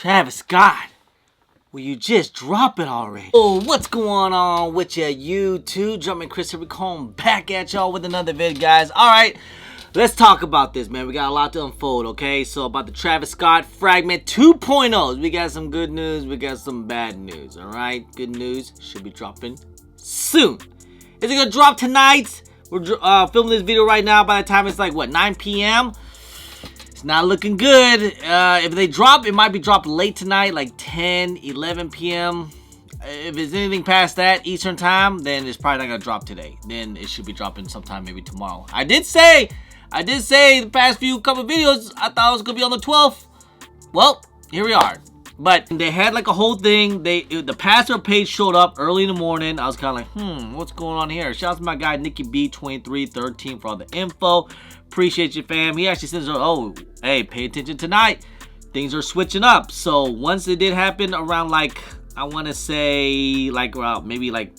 Travis Scott, will you just drop it already? Oh, what's going on with ya YouTube? Jumping Chris here, we come back at y'all with another vid, guys. Alright, let's talk about this, man. We got a lot to unfold, okay? So about the Travis Scott Fragment 2.0s. We got some good news, we got some bad news, alright? Good news should be dropping soon. Is it gonna drop tonight? We're filming this video right now. By the time it's like, what, 9 p.m.? It's not looking good. If they drop, it might be dropped late tonight, like 10, 11 p.m. If it's anything past that Eastern time, then it's probably not gonna drop today. Then it should be dropping sometime maybe tomorrow. I did say the past few couple videos, I thought it was gonna be on the 12th. Well, here we are. But they had like a whole thing. The password page showed up early in the morning. I was kind of like, what's going on here? Shout out to my guy Nicky B2313 for all the info. Appreciate you, fam. He actually says, oh, hey, pay attention tonight. Things are switching up. So once it did happen around like, I want to say like around maybe like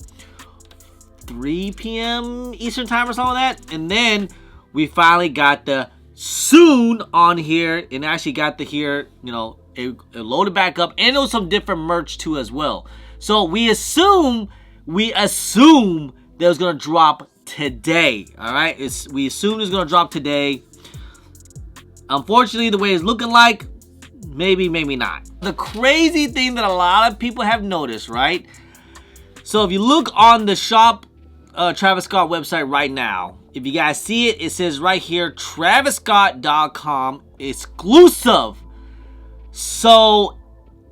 3 p.m. Eastern time or something like that. And then we finally got the soon on here and actually got to hear, you know, it loaded back up, and there was some different merch too as well. So we assume that it was gonna drop today. All right, we assume it's gonna drop today. Unfortunately, the way it's looking like, maybe not. The crazy thing that a lot of people have noticed, right? So if you look on the shop Travis Scott website right now, if you guys see it, it says right here, TravisScott.com exclusive. So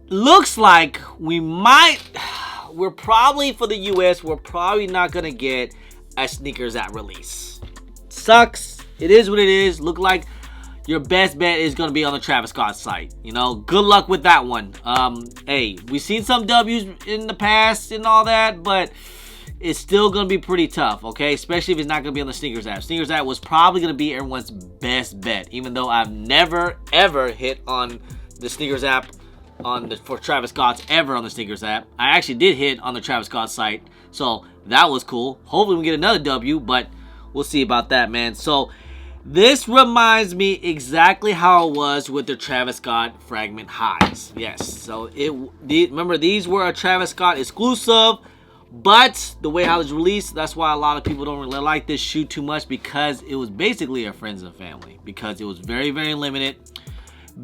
looks like we're probably, for the US, we're probably not gonna get a sneakers at release. Sucks. It is what it is. Look like your best bet is gonna be on the Travis Scott site. You know, good luck with that one. Hey, we've seen some W's in the past and all that, but it's still gonna be pretty tough, okay? Especially if it's not gonna be on the Snkr app. Snkr app was probably gonna be everyone's best bet, even though I've never ever hit on the Snkr app for Travis Scott's ever on the Snkr app. I actually did hit on the Travis Scott site, so that was cool. Hopefully we get another W, but we'll see about that, man. So this reminds me exactly how it was with the Travis Scott Fragment highs. Yes, so remember these were a Travis Scott exclusive, but the way how it's released, that's why a lot of people don't really like this shoe too much, because it was basically a friends and family, because it was very, very limited.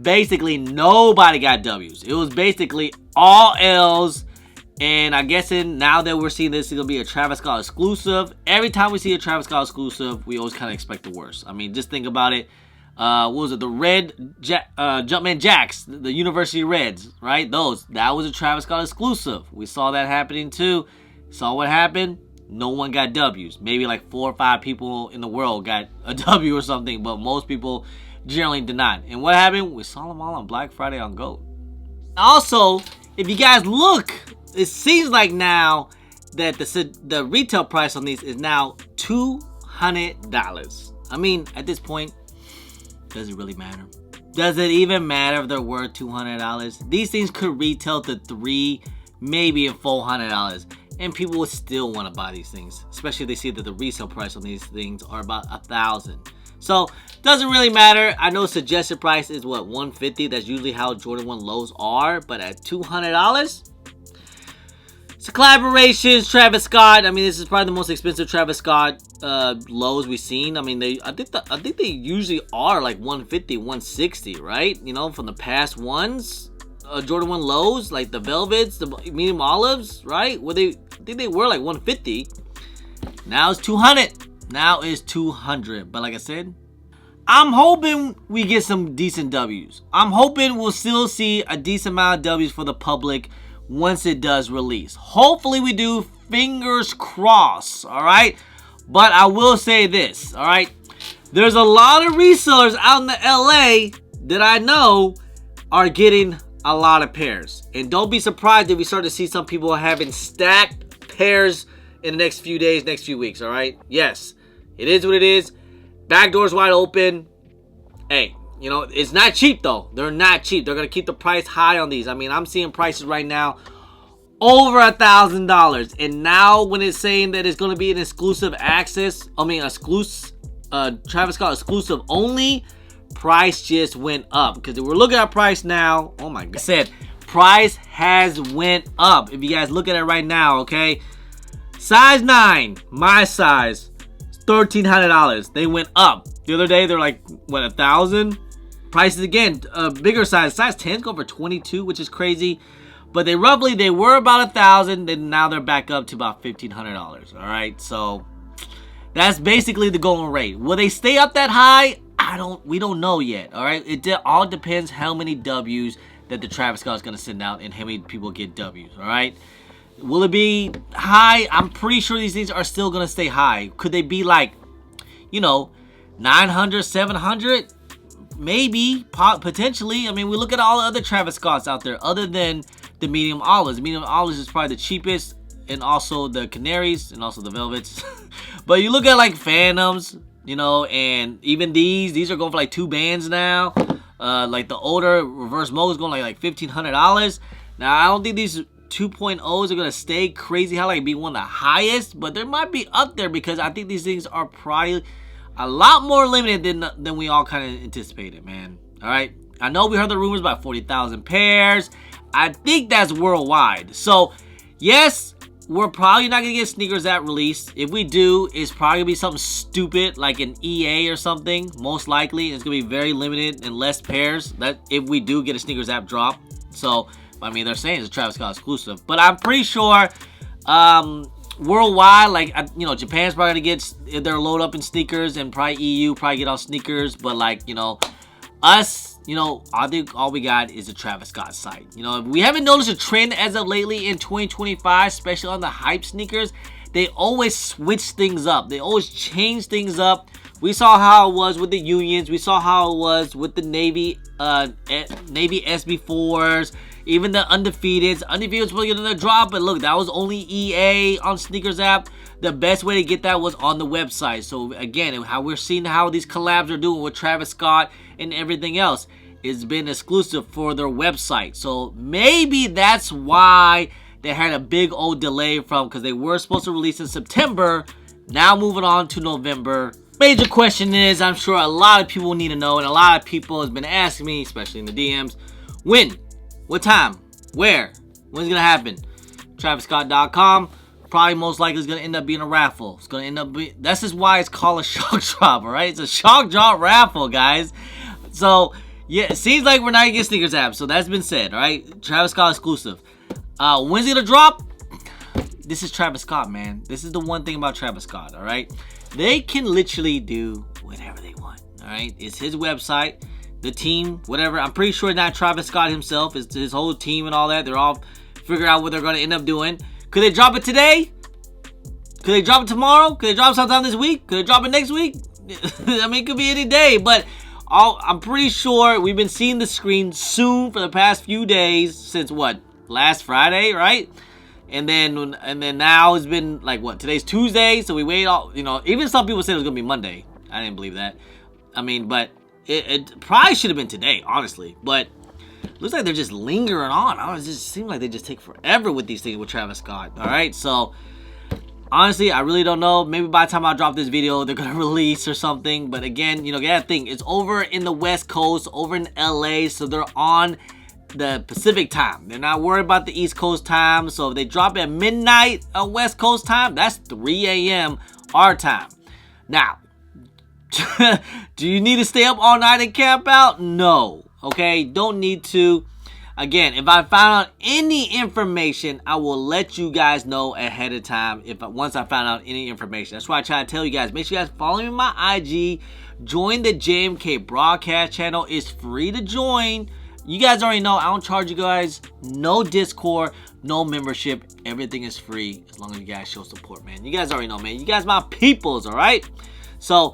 Basically nobody got W's. It was basically all L's. And I guess now that we're seeing this is gonna be a Travis Scott exclusive, every time we see a Travis Scott exclusive, we always kind of expect the worst. I mean, just think about it. What was it? The red Jumpman Jacks, the University Reds, right? That was a Travis Scott exclusive. We saw that happening too. Saw what happened. No one got W's. Maybe like 4 or 5 people in the world got a W or something, but most people generally did not. And what happened? We saw them all on Black Friday on GOAT. Also, if you guys look, it seems like now that the retail price on these is now $200. I mean, at this point, does it really matter? Does it even matter if they're worth $200? These things could retail to $300, maybe $400, and people would still want to buy these things, especially if they see that the resale price on these things are about $1,000. So doesn't really matter. I know suggested price is what, $150. That's usually how Jordan 1 lows are, but at $200, it's a collaboration. Travis Scott. I mean, this is probably the most expensive Travis Scott lows we've seen. I mean, I think they usually are like $150, $160, right? You know, from the past ones, Jordan 1 lows, like the Velvets, the medium olives, right? I think they were like $150. Now it's $200. Now it's $200. But like I said, I'm hoping we get some decent W's. I'm hoping we'll still see a decent amount of W's for the public once it does release. Hopefully we do. Fingers crossed. All right. But I will say this. All right. There's a lot of resellers out in the LA that I know are getting a lot of pairs. And don't be surprised if we start to see some people having stacked pairs in the next few days, next few weeks. All right. Yes. It is what it is. Back door's wide open. Hey, you know, it's not cheap though. They're not cheap. They're going to keep the price high on these. I mean, I'm seeing prices right now over $1,000. And now when it's saying that it's going to be an exclusive access, Travis Scott exclusive only, price just went up. Because if we're looking at price now, oh my God. I said price has went up. If you guys look at it right now, okay. Size 9, my size, $1,300. They went up. The other day, they're like, what, 1,000? Prices again, bigger size. Size 10 go for 22, which is crazy. But they were about 1,000, and now they're back up to about $1,500. All right, so that's basically the going rate. Will they stay up that high? We don't know yet. All right, it all depends how many W's that the Travis Scott is gonna send out and how many people get W's. All right, will it be high? I'm pretty sure these things are still gonna stay high. Could they be like, you know, 900, 700? Maybe, potentially. I mean, we look at all the other Travis Scotts out there other than the medium olives. Medium olives is probably the cheapest, and also the canaries, and also the velvets. But you look at like phantoms, you know, and even these are going for like 2 bands now. Like the older reverse mode is going like $1,500. Now, I don't think these 2.0s are going to stay crazy high, like be one of the highest, but they might be up there because I think these things are probably a lot more limited than we all kind of anticipated, man. All right, I know we heard the rumors about 40,000 pairs. I think that's worldwide. So yes, we're probably not gonna get sneakers at release. If we do, it's probably gonna be something stupid like an EA or something. Most likely, it's gonna be very limited and less pairs. That if we do get a sneakers app drop. So I mean, they're saying it's a Travis Scott exclusive, but I'm pretty sure worldwide, like, you know, Japan's probably gonna get their load up in sneakers, and probably EU probably get all sneakers. But like, you know, us, you know, I think all we got is a Travis Scott site. You know, we haven't noticed a trend as of lately in 2025, especially on the hype sneakers. They always switch things up. They always change things up. We saw how it was with the Unions. We saw how it was with the Navy SB4s. Even the Undefeateds. Undefeateds probably get another drop, but look, that was only EA on Sneakers app. The best way to get that was on the website. So again, how we're seeing how these collabs are doing with Travis Scott and everything else, it's been exclusive for their website. So maybe that's why they had a big old delay from, because they were supposed to release in September. Now moving on to November. Major question is, I'm sure a lot of people need to know, and a lot of people has been asking me, especially in the DMs, when? What time? Where? When's it gonna happen? TravisScott.com. Probably most likely is gonna end up being a raffle. It's gonna end up being, this is why it's called a shock drop, alright? It's a shock drop raffle, guys. So yeah, it seems like we're not gonna get sneakers app. So that's been said, alright? Travis Scott exclusive. When's it gonna drop? This is Travis Scott, man. This is the one thing about Travis Scott, alright? They can literally do whatever they want, alright? It's his website. The team, whatever. I'm pretty sure not Travis Scott himself. It's his whole team and all that. They're all figure out what they're going to end up doing. Could they drop it today? Could they drop it tomorrow? Could they drop it sometime this week? Could they drop it next week? I mean, it could be any day. But I'm pretty sure we've been seeing the screen soon for the past few days since what? Last Friday, right? And then now it's been like what? Today's Tuesday, so we wait all. You know, even some people said it was going to be Monday. I didn't believe that. I mean, but. It probably should have been today, honestly, but looks like they're just lingering on. It just seems like they just take forever with these things with Travis Scott. All right, so honestly, I really don't know. Maybe by the time I drop this video, they're gonna release or something. But again, you know, you gotta think, it's over in the West Coast, over in LA, so they're on the Pacific time. They're not worried about the East Coast time. So if they drop at midnight on West Coast time, that's 3 a.m. our time. Now, do you need to stay up all night and camp out? No. Okay, don't need to. Again, if I found out any information, I will let you guys know ahead of time. Once I found out any information, that's why I try to tell you guys. Make sure you guys follow me on my IG. Join the JMK broadcast channel. It's free to join. You guys already know I don't charge you guys. No Discord, no membership. Everything is free as long as you guys show support, man. You guys already know, man. You guys my peoples, all right? So.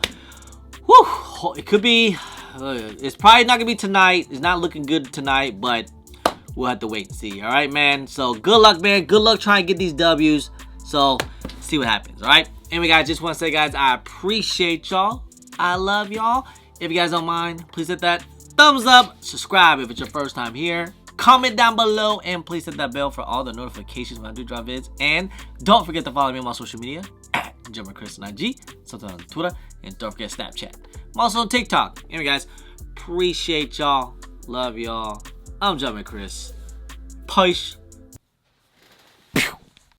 Whew, it could be, it's probably not going to be tonight. It's not looking good tonight, but we'll have to wait and see. All right, man. So good luck, man. Good luck trying to get these W's. So see what happens. All right. Anyway, guys, just want to say, guys, I appreciate y'all. I love y'all. If you guys don't mind, please hit that thumbs up. Subscribe if it's your first time here. Comment down below. And please hit that bell for all the notifications when I do drop vids. And don't forget to follow me on my social media. Chris on IG, sometimes on Twitter, and don't forget Snapchat. I'm also on TikTok. Anyway, guys, Appreciate y'all. Love y'all. I'm Jumpin' Chris. Peace.